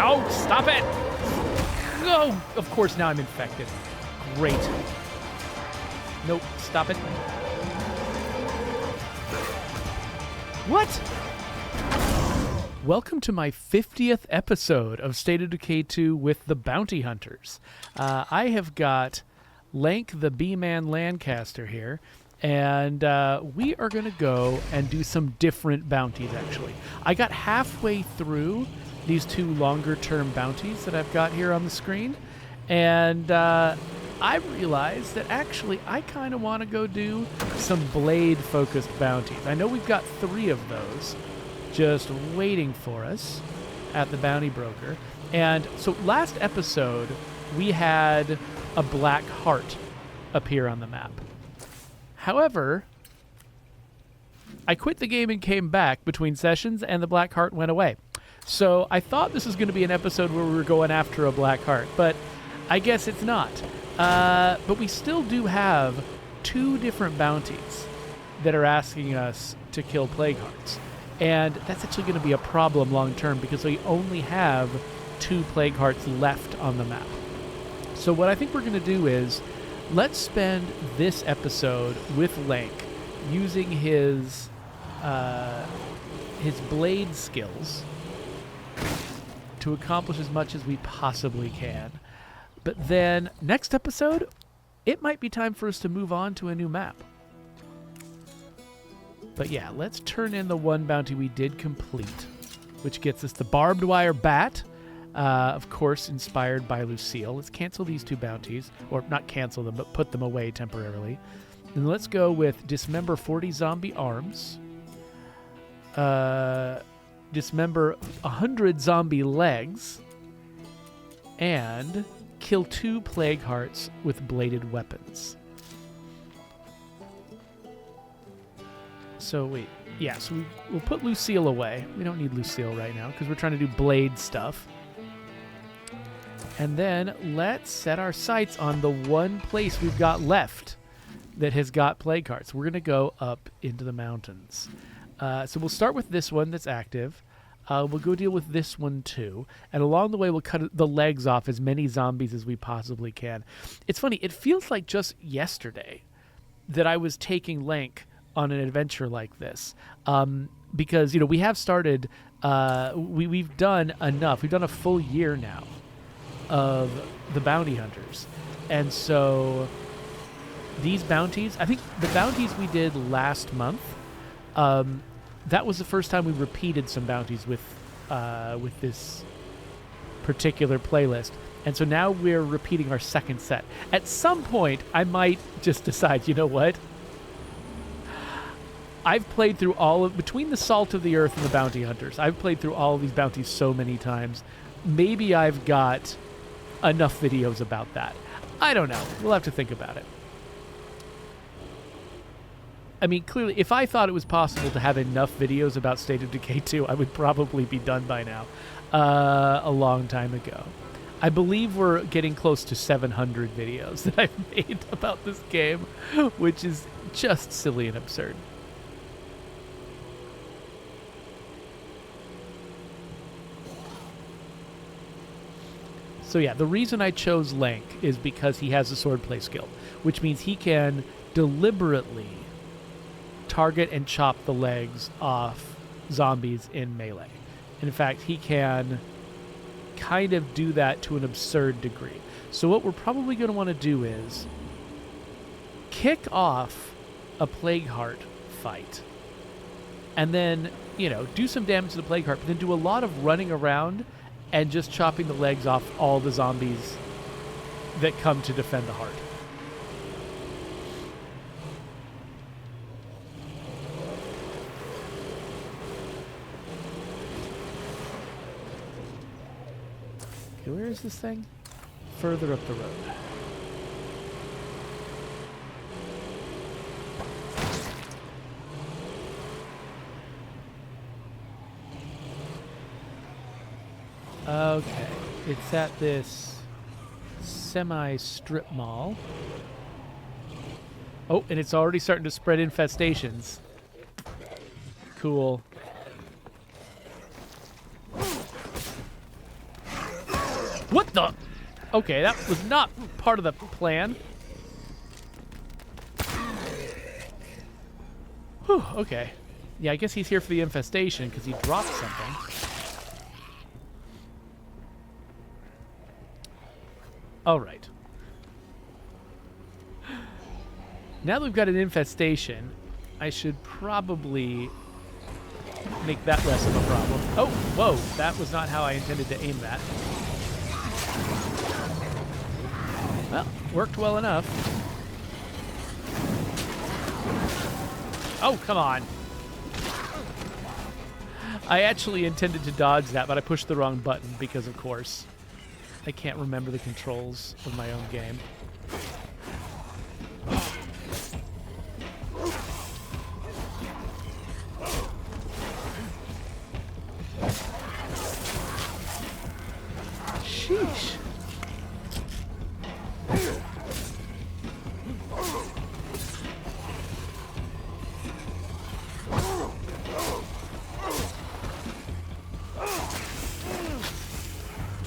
No, stop it! No! Of course, now I'm infected. Great. Nope, stop it. What? Welcome to my 50th episode of State of Decay 2 with the Bounty Hunters. I have got Lank the B-Man Lancaster here, and we are going to go and do some different bounties, actually. I got halfway through these two longer-term bounties that I've got here on the screen, and I realized that actually I kind of want to go do some blade-focused bounties. I know we've got 3 of those just waiting for us at the bounty broker. And so last episode, we had a black heart appear on the map. However, I quit the game and came back between sessions, and the black heart went away. So I thought this was going to be an episode where we were going after a black heart, but I guess it's not. But we still do have 2 different bounties that are asking us to kill plague hearts. And that's actually going to be a problem long term because we only have 2 plague hearts left on the map. So what I think we're going to do is let's spend this episode with Lank using his blade skills to accomplish as much as we possibly can. But then next episode, it might be time for us to move on to a new map. But yeah, let's turn in the one bounty we did complete, which gets us the barbed wire bat, of course, inspired by Lucille. Let's cancel these 2 bounties, or not cancel them, but put them away temporarily. And let's go with dismember 40 zombie arms, dismember 100 zombie legs, and kill 2 plague hearts with bladed weapons. So wait, yeah, so we'll put Lucille away. We don't need Lucille right now because we're trying to do blade stuff. And then let's set our sights on the one place we've got left that has got plague hearts. We're going to go up into the mountains. So we'll start with this one that's active. We'll go deal with this one too. And along the way, we'll cut the legs off as many zombies as we possibly can. It's funny, it feels like just yesterday that I was taking Lank on an adventure like this, because we have started. We've done enough. We've done a full year now of the bounty hunters, and so these bounties. I think the bounties we did last month. That was the first time we repeated some bounties with this particular playlist, and so now we're repeating our second set. At some point, I might just decide. You know what? I've played through between the Salt of the Earth and the Bounty Hunters, I've played through all of these bounties so many times. Maybe I've got enough videos about that. I don't know. We'll have to think about it. I mean, clearly, if I thought it was possible to have enough videos about State of Decay 2, I would probably be done by now, a long time ago. I believe we're getting close to 700 videos that I've made about this game, which is just silly and absurd. So yeah, the reason I chose Lank is because he has a swordplay skill, which means he can deliberately target and chop the legs off zombies in melee. In fact, he can kind of do that to an absurd degree. So what we're probably going to want to do is kick off a Plague Heart fight and then, do some damage to the Plague Heart, but then do a lot of running around and just chopping the legs off all the zombies that come to defend the heart. Okay, where is this thing? Further up the road. Okay, it's at this semi-strip mall. Oh, and it's already starting to spread infestations. Cool. What the? Okay, that was not part of the plan. Whew, okay. Yeah, I guess he's here for the infestation because he dropped something. All right. Now that we've got an infestation, I should probably make that less of a problem. Oh, whoa, that was not how I intended to aim that. Well, worked well enough. Oh, come on. I actually intended to dodge that, but I pushed the wrong button because, of course, I can't remember the controls of my own game. Sheesh.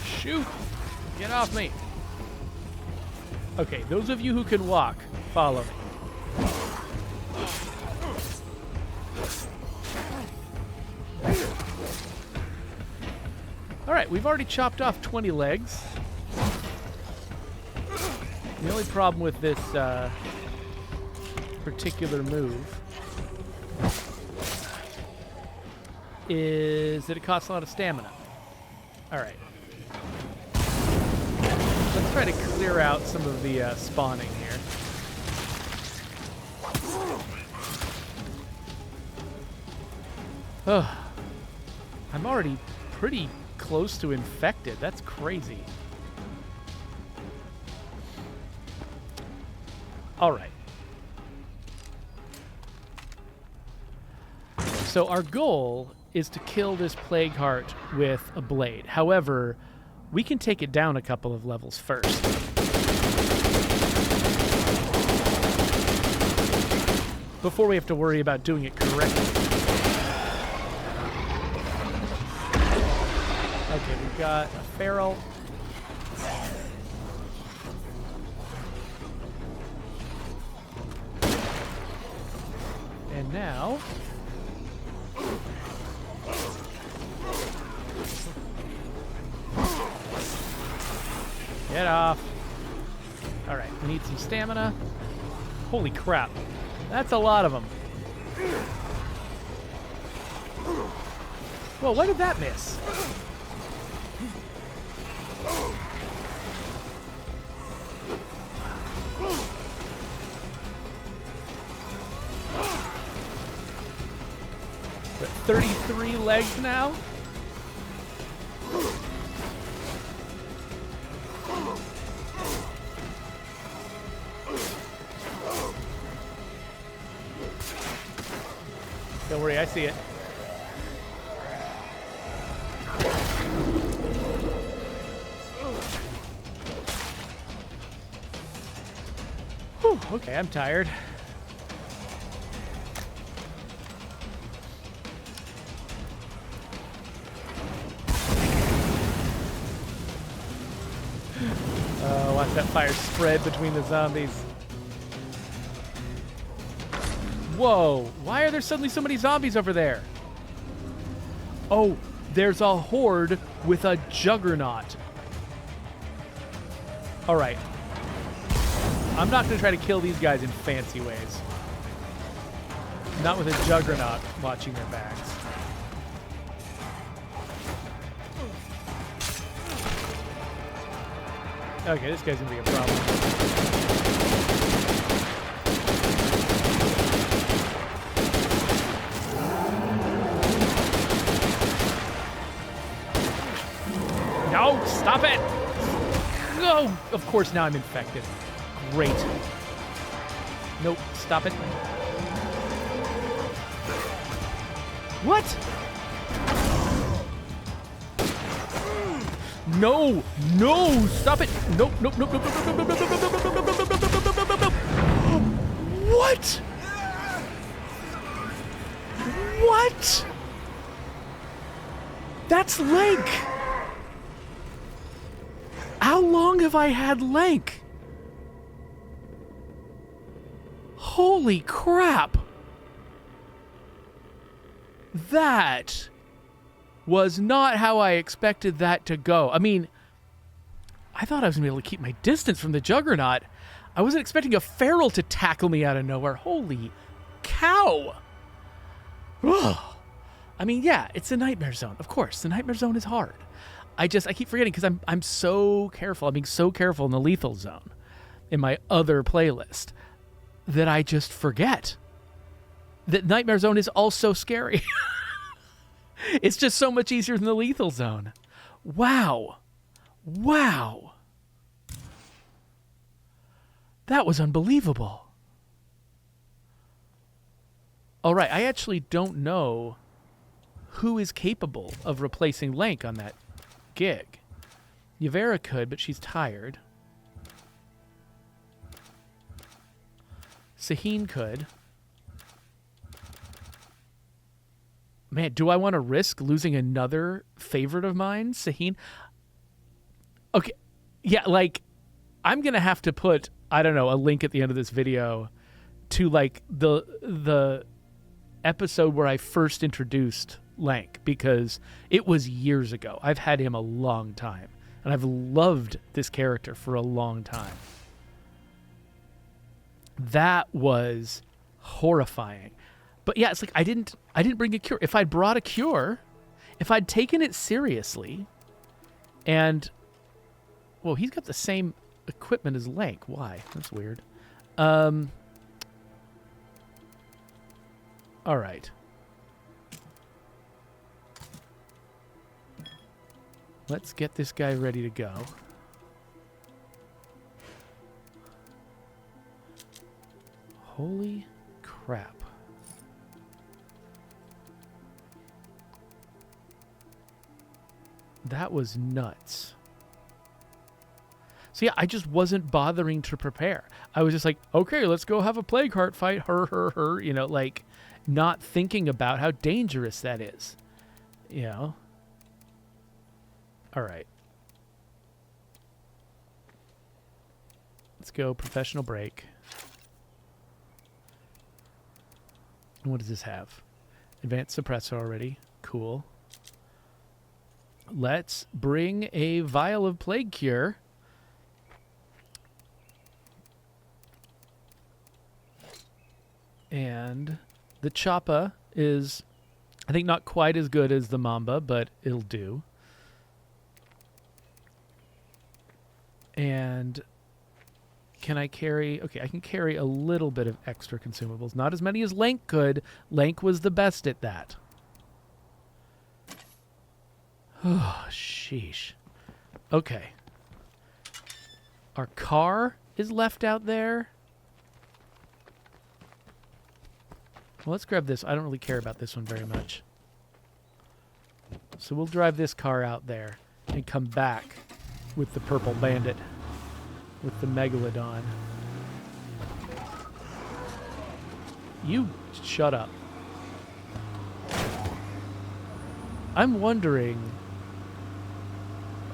Shoot! Get off me! Okay, those of you who can walk, follow me. Alright, we've already chopped off 20 legs. The only problem with this particular move is that it costs a lot of stamina. Alright. Let's try to clear out some of the spawning here. Ugh. I'm already pretty close to infected. That's crazy. Alright. So our goal is to kill this plague heart with a blade. However, we can take it down a couple of levels first. Before we have to worry about doing it correctly. Okay, we've got a feral. And now... Get off. Alright, we need some stamina. Holy crap. That's a lot of them. Whoa, why did that miss? We're at 33 legs now? Don't worry, I see it. Whew, okay, I'm tired. Watch that fire spread between the zombies. Whoa, why are there suddenly so many zombies over there? Oh, there's a horde with a juggernaut. All right. I'm not going to try to kill these guys in fancy ways. Not with a juggernaut watching their backs. Okay, this guy's going to be a problem. No, stop it! No! Of course, now I'm infected. Great. Nope, stop it. What? No! No! Stop it! Nope, nope, nope, nope, nope, nope, nope, nope, nope, nope, nope, nope, nope, nope, nope. What? What? That's Lank! How long have I had Lank? Holy crap. That was not how I expected that to go. I mean, I thought I was going to be able to keep my distance from the Juggernaut. I wasn't expecting a feral to tackle me out of nowhere. Holy cow. Ugh. I mean, yeah, it's a Nightmare Zone. Of course, the Nightmare Zone is hard. I keep forgetting because I'm so careful. I'm being so careful in the Lethal Zone in my other playlist that I just forget that Nightmare Zone is also scary. It's just so much easier than the Lethal Zone. Wow. Wow. That was unbelievable. All right, I actually don't know who is capable of replacing Lank on that gig. Yavera could, but she's tired. Saheen could. Man, do I want to risk losing another favorite of mine, Saheen? Okay, yeah, like, I'm going to have to put, I don't know, a link at the end of this video to, like, the episode where I first introduced Lank, because it was years ago. I've had him a long time, and I've loved this character for a long time. That was horrifying. But yeah, it's like I didn't bring a cure. If I'd brought a cure, if I'd taken it seriously, and well, he's got the same equipment as Lank. Why? That's weird. All right. Let's get this guy ready to go. Holy crap. That was nuts. So yeah, I just wasn't bothering to prepare. I was just like, okay, let's go have a plague heart fight. Her, you know, like not thinking about how dangerous that is. You know? All right. Let's go professional break. What does this have? Advanced suppressor already. Cool. Let's bring a vial of plague cure. And the Choppa is, I think, not quite as good as the Mamba, but it'll do. And can I carry... Okay, I can carry a little bit of extra consumables. Not as many as Lank could. Lank was the best at that. Oh, sheesh. Okay. Our car is left out there. Well, let's grab this. I don't really care about this one very much. So we'll drive this car out there and come back with the purple bandit, with the megalodon. You shut up. I'm wondering...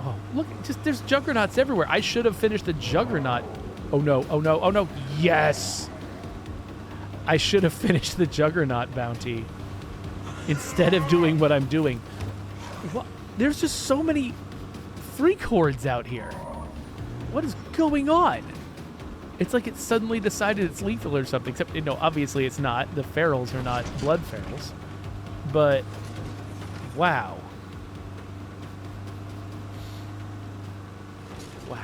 Oh, look, just there's juggernauts everywhere. I should have finished the juggernaut. Oh no, oh no, oh no. Yes! I should have finished the juggernaut bounty instead of doing what I'm doing. What? There's just so many freak hordes out here. What is going on? It's like it suddenly decided it's lethal or something. Except, you know, obviously it's not. The ferals are not blood ferals. But, wow. Wow.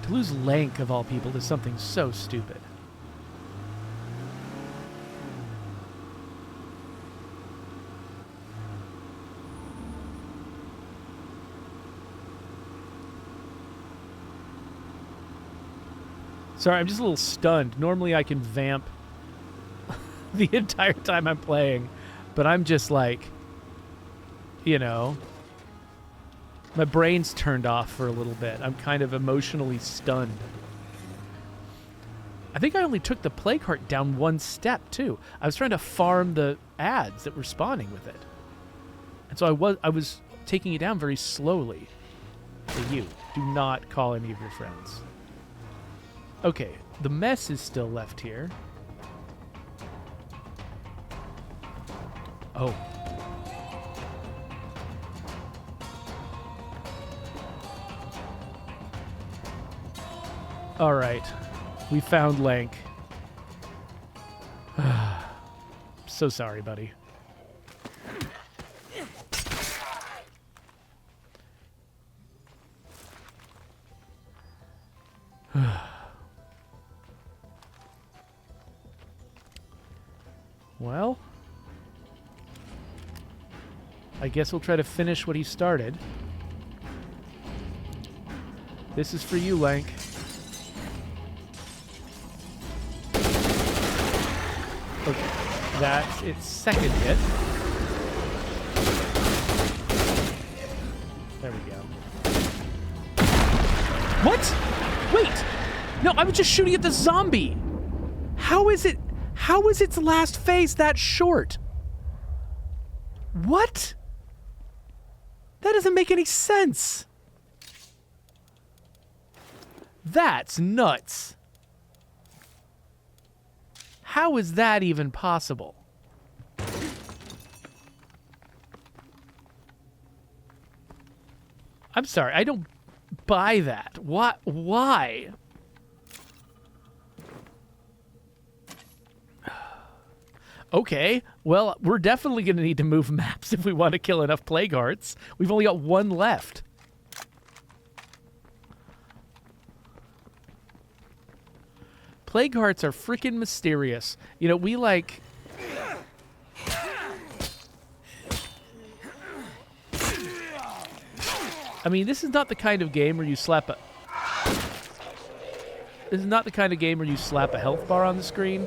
To lose Lank, of all people, is something so stupid. Sorry, I'm just a little stunned. Normally I can vamp the entire time I'm playing, but I'm just like, you know, my brain's turned off for a little bit. I'm kind of emotionally stunned. I think I only took the plague heart down one step, too. I was trying to farm the ads that were spawning with it. And so I was taking it down very slowly. Hey, you, do not call any of your friends. Okay, the mess is still left here. Oh. All right. We found Lank. So sorry, buddy. Well, I guess we'll try to finish what he started. This is for you, Lank. Okay, that's its second hit. There we go. What? Wait! No, I was just shooting at the zombie! How is its last phase that short? What? That doesn't make any sense. That's nuts. How is that even possible? I'm sorry, I don't buy that. What? Why? Okay, well, we're definitely going to need to move maps if we want to kill enough plague hearts. We've only got one left. Plague hearts are freaking mysterious. You know, we like... I mean, this is not the kind of game where you slap a... This is not the kind of game where you slap a health bar on the screen.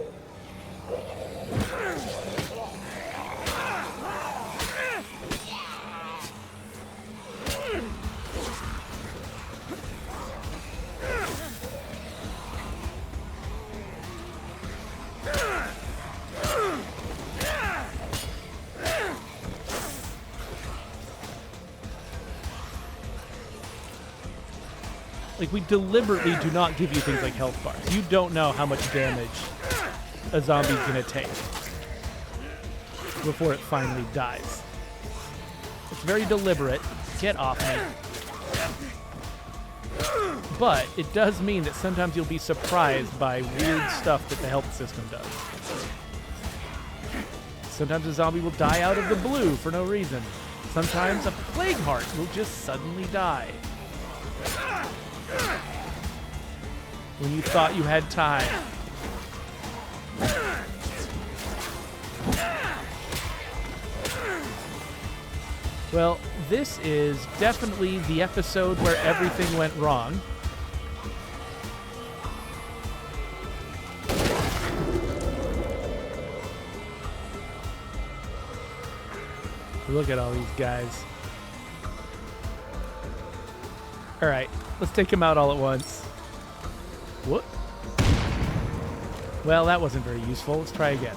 Like, we deliberately do not give you things like health bars. You don't know how much damage a zombie's gonna take before it finally dies. It's very deliberate. Get off me. But it does mean that sometimes you'll be surprised by weird stuff that the health system does. Sometimes a zombie will die out of the blue for no reason. Sometimes a plague heart will just suddenly die. When you thought you had time. Well, this is definitely the episode where everything went wrong. Look at all these guys. All right, let's take them out all at once. What? Well, that wasn't very useful. Let's try again.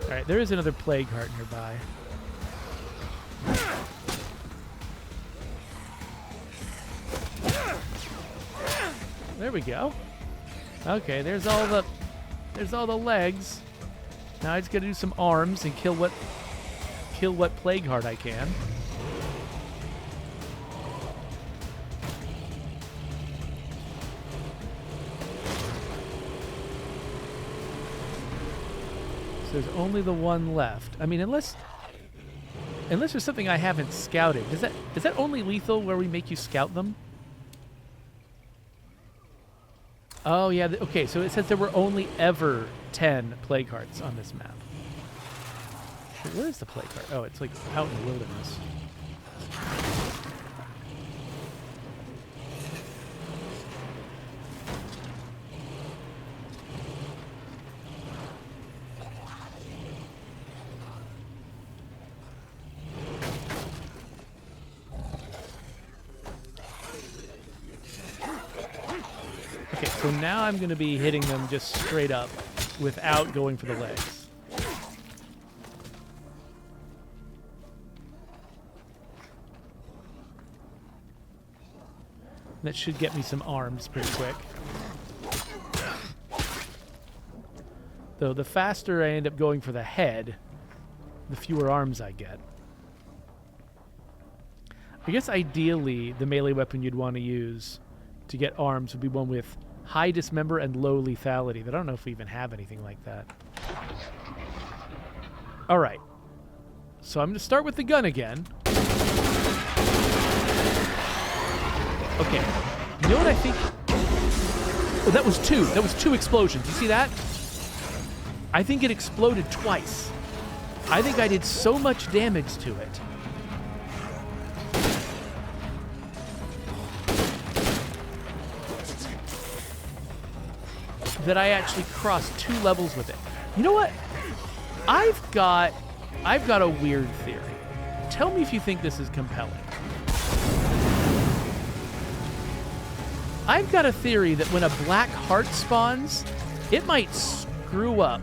Alright, there is another plague heart nearby. There we go. Okay, there's all the legs. Now I just gotta do some arms and kill what plague heart I can. There's only the one left. I mean, unless there's something I haven't scouted. Is that only lethal where we make you scout them? Oh yeah. Okay, so it says there were only ever 10 plague hearts on this map. Wait, where is the plague heart? Oh, it's like out in the wilderness. Okay, so now I'm going to be hitting them just straight up without going for the legs. That should get me some arms pretty quick. Though the faster I end up going for the head, the fewer arms I get. I guess ideally the melee weapon you'd want to use to get arms would be one with high dismember and low lethality, but I don't know if we even have anything like that. Alright. So I'm going to start with the gun again. Okay. You know what I think? Oh, that was two. That was two explosions. You see that? I think it exploded twice. I think I did so much damage to it. That I actually crossed 2 levels with it. You know what? I've got a weird theory. Tell me if you think this is compelling. I've got a theory that when a black heart spawns, it might screw up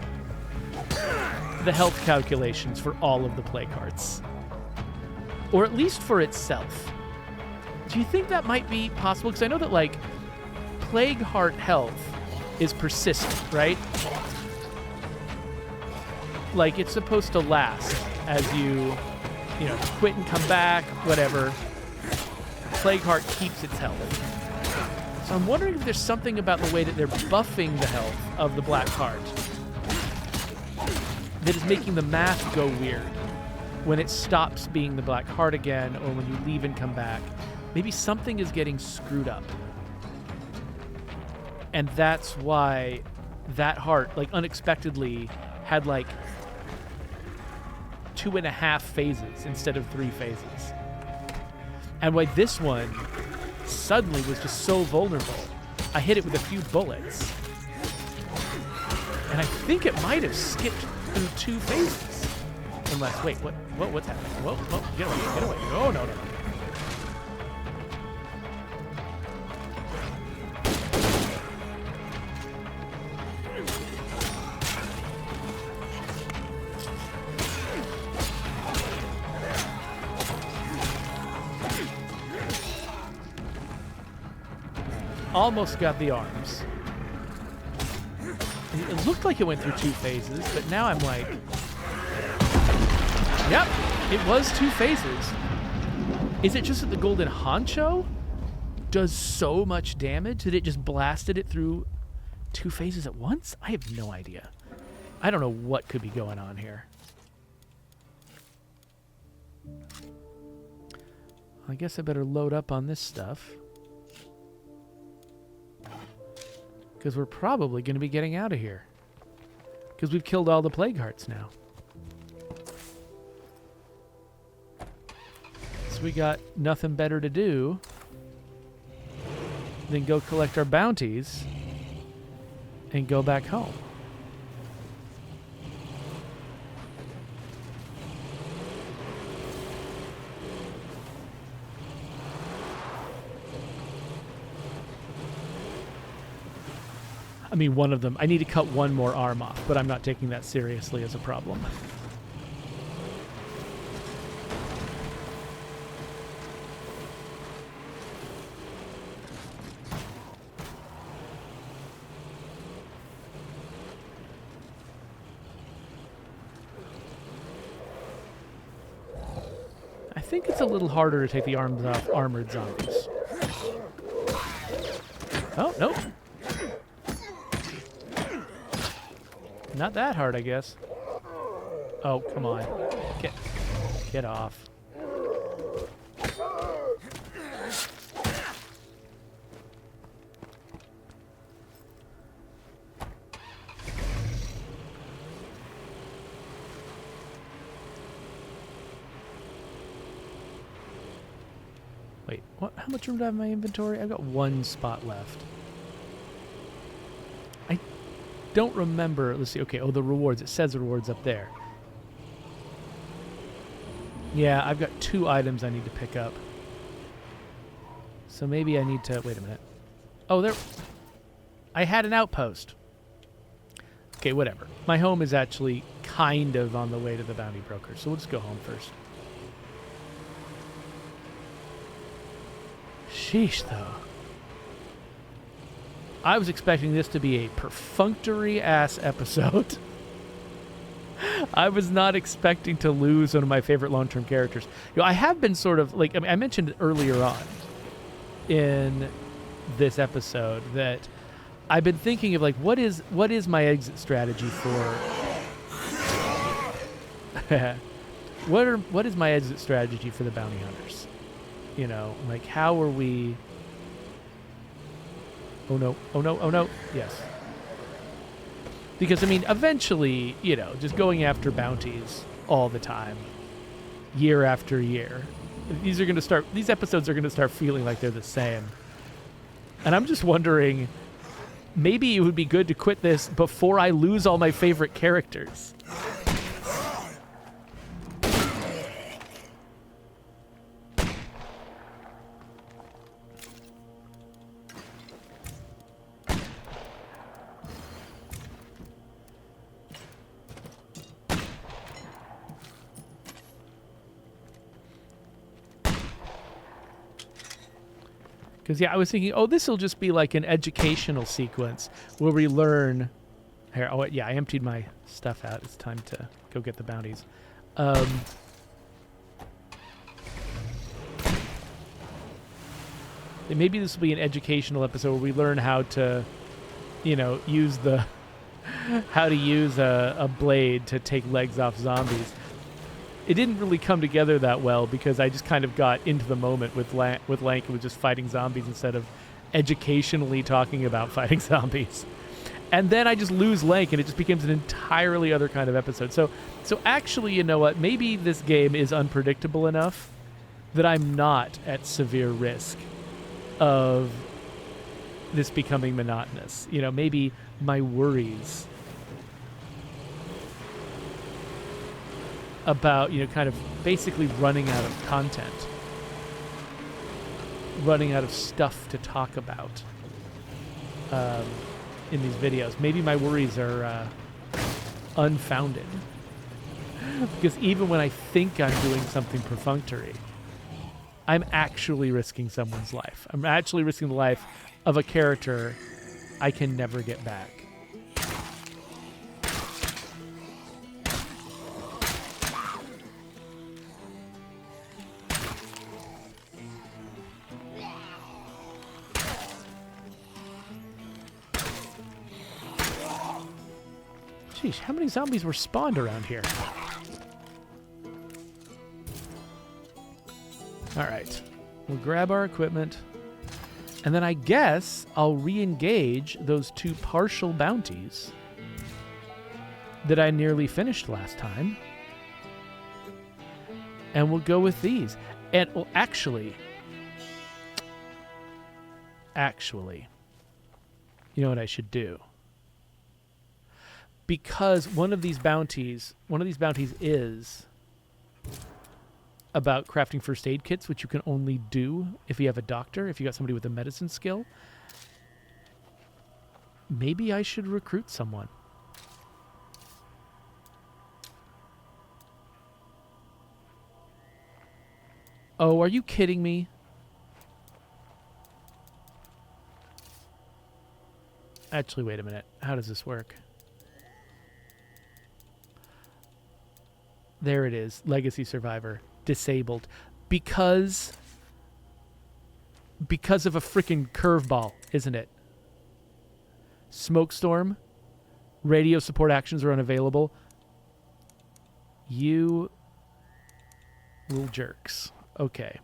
the health calculations for all of the plague hearts. Or at least for itself. Do you think that might be possible? Because I know that, like, plague heart health is persistent, right? Like, it's supposed to last as you know, quit and come back, whatever. Plague heart keeps its health. So I'm wondering if there's something about the way that they're buffing the health of the black heart that is making the math go weird when it stops being the black heart again, or when you leave and come back. Maybe something is getting screwed up. And that's why that heart, like, unexpectedly had, like, 2.5 phases instead of 3 phases. And why this one suddenly was just so vulnerable. I hit it with a few bullets. And I think it might have skipped through 2 phases. Unless, wait, what's happening? Whoa, get away. Oh, no. Almost got the arms. It looked like it went through 2 phases, but now I'm like, yep, it was 2 phases. Is it just that the golden honcho does so much damage that it just blasted it through 2 phases at once? I have no idea. I don't know what could be going on here. I guess I better load up on this stuff, because we're probably going to be getting out of here. Because we've killed all the plague hearts now. So we got nothing better to do than go collect our bounties and go back home. I mean, one of them. I need to cut one more arm off, but I'm not taking that seriously as a problem. I think it's a little harder to take the arms off armored zombies. Oh, nope. Not that hard, I guess. Oh, come on. Get off. Wait, what? How much room do I have in my inventory? I've got 1 spot left. I don't remember. Let's see. Okay, oh, the rewards. It says the rewards up there. Yeah, I've got 2 items I need to pick up. So maybe I need to... Wait a minute. Oh, there... I had an outpost. Okay, whatever. My home is actually kind of on the way to the bounty broker, so we'll just go home first. Sheesh, though. I was expecting this to be a perfunctory-ass episode. I was not expecting to lose one of my favorite long-term characters. You know, I have been sort of, like, I mean, I mentioned earlier on in this episode that I've been thinking of, like, what is my exit strategy for... what is my exit strategy for the bounty hunters? You know, like, how are we... Oh, no. Oh, no. Oh, no. Yes. Because, I mean, eventually, you know, just going after bounties all the time, year after year, these episodes are going to start feeling like they're the same. And I'm just wondering, maybe it would be good to quit this before I lose all my favorite characters. Because, yeah, I was thinking, oh, this will just be like an educational sequence where we learn... Here, oh, yeah, I emptied my stuff out. It's time to go get the bounties. Maybe this will be an educational episode where we learn how to, you know, use the... how to use a blade to take legs off zombies. It didn't really come together that well because I just kind of got into the moment with Lank and was just fighting zombies instead of educationally talking about fighting zombies. And then I just lose Lank and it just becomes an entirely other kind of episode. So actually, you know what? Maybe this game is unpredictable enough that I'm not at severe risk of this becoming monotonous. You know, maybe my worries about, you know, kind of basically running out of content, running out of stuff to talk about in these videos. Maybe my worries are unfounded. Because even when I think I'm doing something perfunctory, I'm actually risking someone's life. I'm actually risking the life of a character I can never get back. Sheesh, how many zombies were spawned around here? Alright. We'll grab our equipment. And then I guess I'll re-engage those 2 partial bounties that I nearly finished last time. And we'll go with these. And, well, actually, you know what I should do? Because one of these bounties is about crafting first aid kits, which you can only do if you have a doctor, if you got somebody with a medicine skill. Maybe I should recruit someone. Oh, are you kidding me? Actually, wait a minute. How does this work? There it is. Legacy survivor. Disabled. Because of a freaking curveball, isn't it? Smokestorm. Radio support actions are unavailable. You little jerks. Okay.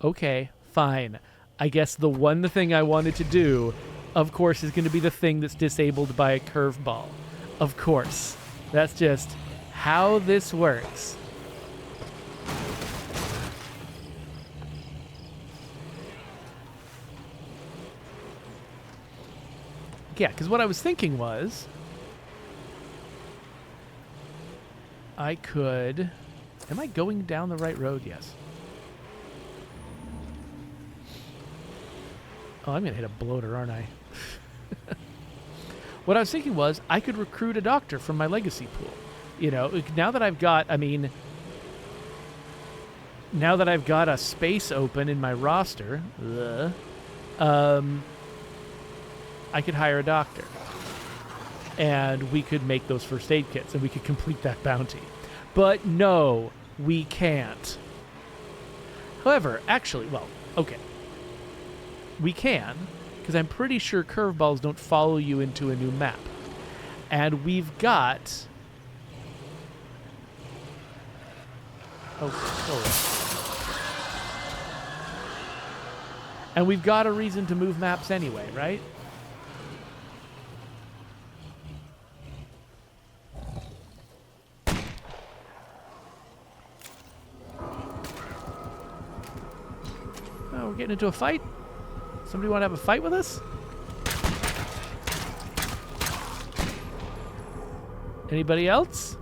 Okay, fine. I guess the one thing I wanted to do, of course, is going to be the thing that's disabled by a curveball. Of course. That's just how this works. Yeah, because what I was thinking was I could... Am I going down the right road? Yes. Oh, I'm going to hit a bloater, aren't I? What I was thinking was I could recruit a doctor from my legacy pool. You know, now that I've got, now that I've got a space open in my roster, I could hire a doctor. And we could make those first aid kits and we could complete that bounty. But no, we can't. However, actually, well, okay. We can, because I'm pretty sure curveballs don't follow you into a new map. And we've got... Oh. And we've got a reason to move maps anyway, right? Oh, we're getting into a fight? Somebody want to have a fight with us? Anybody else?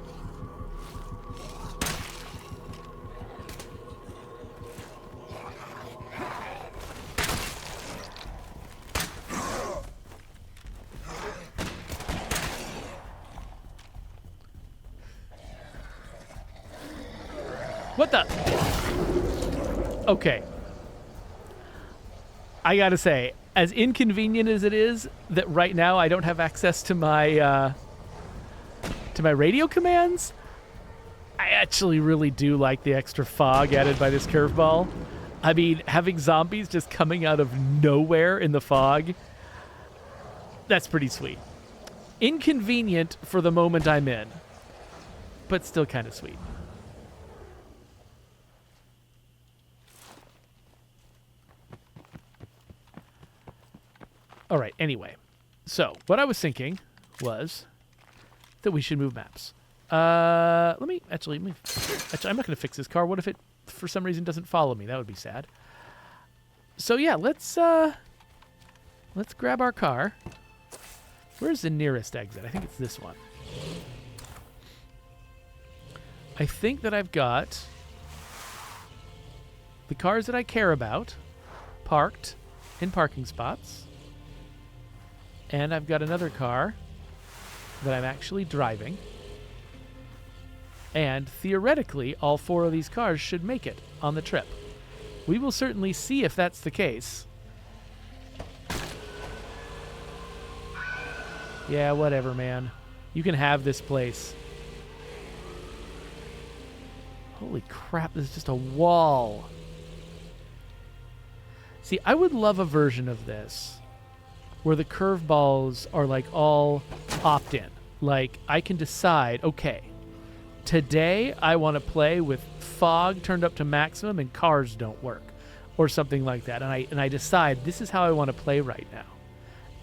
What the? Okay. I gotta say, as inconvenient as it is that right now I don't have access to my radio commands, I actually really do like the extra fog added by this curveball. I mean, having zombies just coming out of nowhere in the fog, that's pretty sweet. Inconvenient for the moment I'm in, but still kind of sweet. All right, anyway. So, what I was thinking was that we should move maps. I'm not going to fix this car. What if it, for some reason, doesn't follow me? That would be sad. So, yeah, let's grab our car. Where's the nearest exit? I think it's this one. I think that I've got the cars that I care about parked in parking spots. And I've got another car that I'm actually driving. And theoretically, all four of these cars should make it on the trip. We will certainly see if that's the case. Yeah, whatever, man. You can have this place. Holy crap, this is just a wall. See, I would love a version of this where the curveballs are like all opt-in. Like, I can decide, okay, today I want to play with fog turned up to maximum and cars don't work, or something like that. And I decide this is how I want to play right now.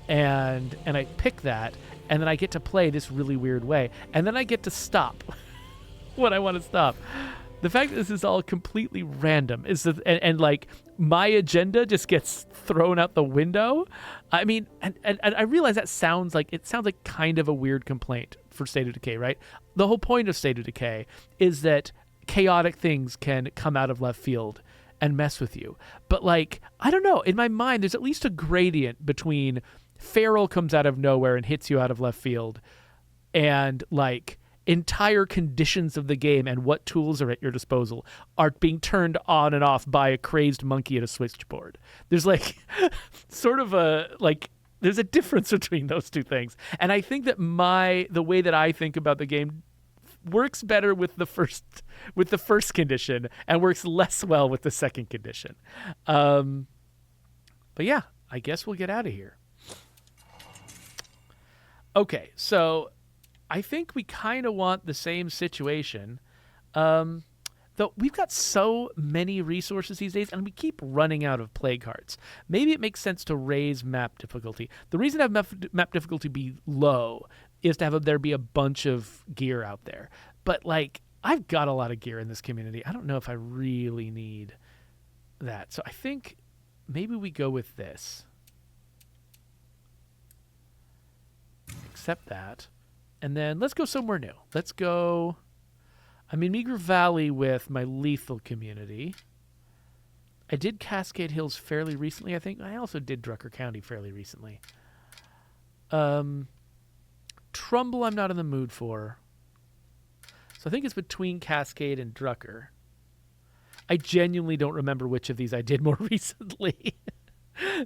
And I pick that, and then I get to play this really weird way. And then I get to stop when I want to stop. The fact that this is all completely random is and like my agenda just gets thrown out the window. I mean, and I realize that sounds like kind of a weird complaint for State of Decay, right? The whole point of State of Decay is that chaotic things can come out of left field and mess with you. But like, I don't know, in my mind, there's at least a gradient between feral comes out of nowhere and hits you out of left field, and like entire conditions of the game and what tools are at your disposal are being turned on and off by a crazed monkey at a switchboard. There's like sort of there's a difference between those two things. And I think that the way that I think about the game works better with the first condition and works less well with the second condition. But yeah, I guess we'll get out of here. Okay, so I think we kind of want the same situation, though we've got so many resources these days, and we keep running out of play cards. Maybe it makes sense to raise map difficulty. The reason to have map difficulty be low is to have there be a bunch of gear out there. But like, I've got a lot of gear in this community. I don't know if I really need that. So I think maybe we go with this. Accept that. And then let's go somewhere new. Let's go... I'm in Meager Valley with my lethal community. I did Cascade Hills fairly recently, I think. I also did Drucker County fairly recently. Trumbull I'm not in the mood for. So I think it's between Cascade and Drucker. I genuinely don't remember which of these I did more recently.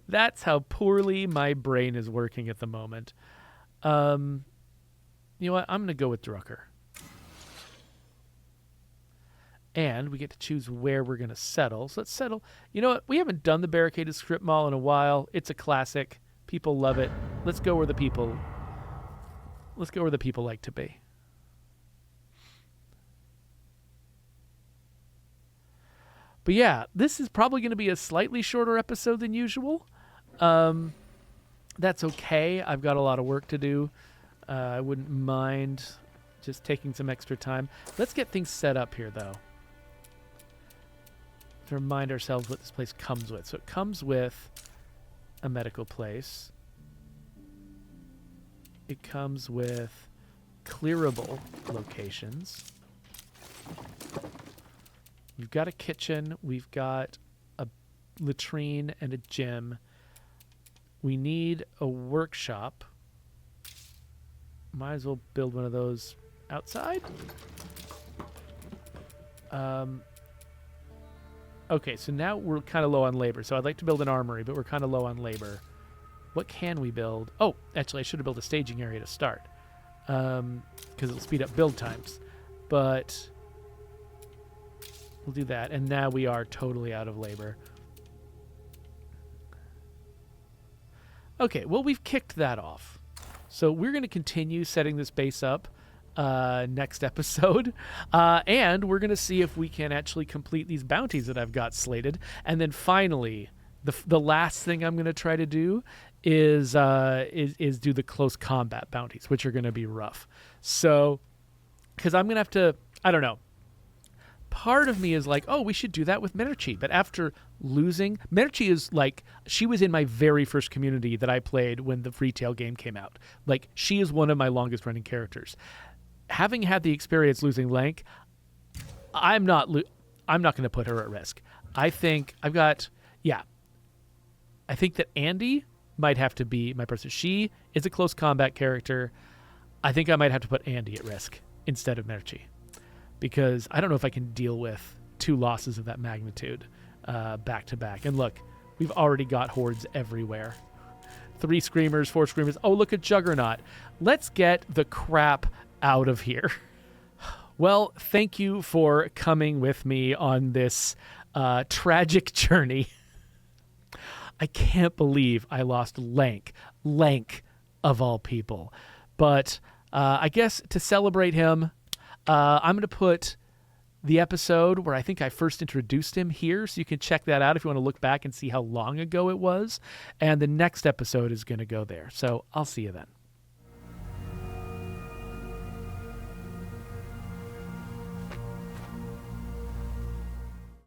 That's how poorly my brain is working at the moment. You know what? I'm going to go with Drucker. And we get to choose where we're going to settle. So let's settle. You know what? We haven't done the Barricaded Strip Mall in a while. It's a classic. People love it. Let's go where the people like to be. But yeah, this is probably going to be a slightly shorter episode than usual. That's okay. I've got a lot of work to do. I wouldn't mind just taking some extra time. Let's get things set up here, though, to remind ourselves what this place comes with. So it comes with a medical place. It comes with clearable locations. We've got a kitchen. We've got a latrine and a gym. We need a workshop. Might as well build one of those outside. Okay, so now we're kind of low on labor. So I'd like to build an armory, but we're kind of low on labor. What can we build? Oh, actually, I should have built a staging area to start, because it'll speed up build times. But we'll do that. And now we are totally out of labor. Okay, well, we've kicked that off. So we're going to continue setting this base up next episode. And we're going to see if we can actually complete these bounties that I've got slated. And then finally, the last thing I'm going to try to do is do the close combat bounties, which are going to be rough. So, because I'm going to have to, I don't know. Part of me is like, oh, we should do that with Merci. But after losing, Merci is like, she was in my very first community that I played when the retail game came out. Like, she is one of my longest running characters. Having had the experience losing Lank, I'm not going to put her at risk. I think I think that Andy might have to be my person. She is a close combat character. I think I might have to put Andy at risk instead of Merci, because I don't know if I can deal with 2 losses of that magnitude back to back. And look, we've already got hordes everywhere. 3 screamers, 4 screamers. Oh, look at Juggernaut. Let's get the crap out of here. Well, thank you for coming with me on this tragic journey. I can't believe I lost Lank of all people. But I guess to celebrate him, I'm going to put the episode where I think I first introduced him here, so you can check that out if you want to look back and see how long ago it was. And the next episode is going to go there. So I'll see you then.